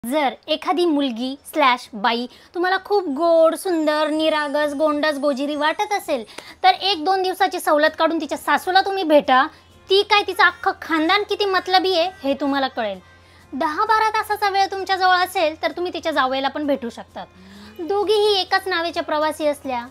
जर एखादी मुलगी स्लॅश बाई तुम्हाला खूप गोड, सुंदर, निरागस, गोंडस, गोजिरी वाटत असेल तर 1-2 दिवसाची सवलत काढून तिच्या सासूला तुम्ही भेटा. ती काय तिचं अख्खं खानदान किती मतलबी आहे हे तुम्हाला कळेल. 10-12 तासाचा वेळ तुमच्याजवळ असेल तर तुम्ही तिच्या जावयाला पण भेटू शकतात. दोघीही एकाच नावेचे प्रवासी असल्या,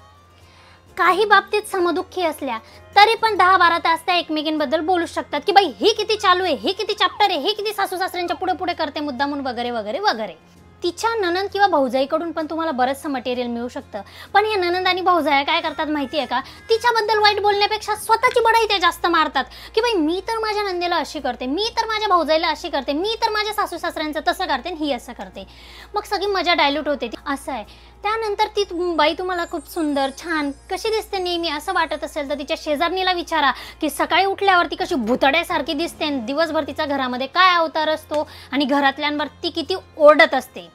काही बाबतीत समदुःखी असल्या तरी पण 10-12 तास त्या एकमेकींबद्दल बोलू शकतात की बाई ही किती चालू आहे, ही किती चॅप्टर आहे, ही किती सासू सासऱ्यांच्या पुढे पुढे करते मुद्दामून वगैरे वगैरे वगैरे. तिच्या नणंद किंवा भाऊजाईकडून पण तुम्हाला बरंचसं मटेरियल मिळू शकतं. पण हे नणंद आणि भाऊजाया काय करतात माहिती आहे का, तिच्याबद्दल वाईट बोलण्यापेक्षा स्वतःची बढाई ते जास्त मारतात की बाई मी तर माझ्या नंदेला अशी करते, मी तर माझ्या भाऊजाईला अशी करते, मी तर माझ्या सासू सासऱ्यांचं तसं करते आणि ही असं करते. मग सगळी मजा डायल्यूट होते. असं आहे. त्यानंतर ती बाई तुम्हाला खूप सुंदर, छान कशी दिसते नेहमी असं वाटत असेल तर तिच्या शेजारणीला विचारा की सकाळी उठल्यावर ती कशी भुतड्यासारखी दिसते, दिवसभर तिचा घरामध्ये काय अवतार असतो आणि घरातल्यांवर ती किती ओरडत असते.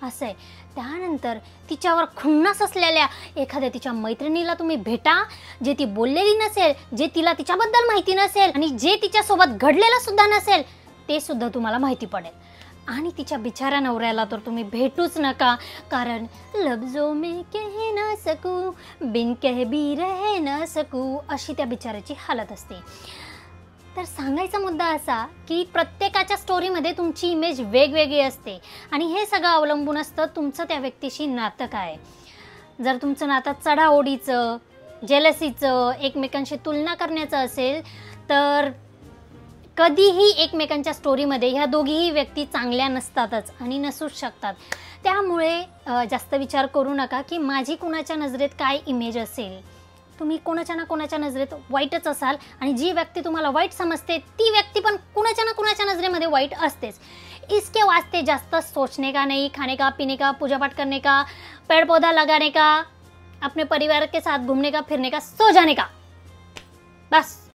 असं आहे. त्यानंतर तिच्यावर खुन्नस असलेल्या एखाद्या तिच्या मैत्रिणीला तुम्ही भेटा, जे ती बोललेली नसेल, जे तिला तिच्याबद्दल माहिती नसेल आणि जे तिच्यासोबत घडलेलं सुद्धा नसेल ते सुद्धा तुम्हाला माहिती पडेल. आणि तिच्या बिचाऱ्या नवऱ्याला तर तुम्ही भेटूच नका, कारण लफ्जों में कह ना सकू, बिन कह भी रह ना सकू अशी त्या बिचाऱ्याची हालत असते. तर सांगायचा मुद्दा असा की प्रत्येकाच्या स्टोरीमध्ये तुमची इमेज वेगवेगळी असते आणि हे सगळं अवलंबून असतं तुमचं त्या व्यक्तीशी नातं काय. जर तुमचं नातं चढाओढीचं, जेलसीचं, एकमेकांशी तुलना करण्याचं असेल तर कधीही एकमेकांच्या स्टोरीमध्ये ह्या दोघीही व्यक्ती चांगल्या नसतातच आणि नसूच शकतात. त्यामुळे जास्त विचार करू नका की माझी कुणाच्या नजरेत काय इमेज असेल. तुम्ही कोणाच्या ना कोणाच्या नजरेत वाईटच असाल आणि जी व्यक्ती तुम्हाला वाईट समजते ती व्यक्ती पण कुणाच्या ना कुणाच्या नजरेमध्ये वाईट असतेच. इसके वास्ते जास्त सोचने का नहीं, खाने का, पीने का, पूजा पाठ करने का, पेड़ पौधा लगाने का, अपने परिवार के साथ घूमने का, फिरने का, सो जाने का, बस.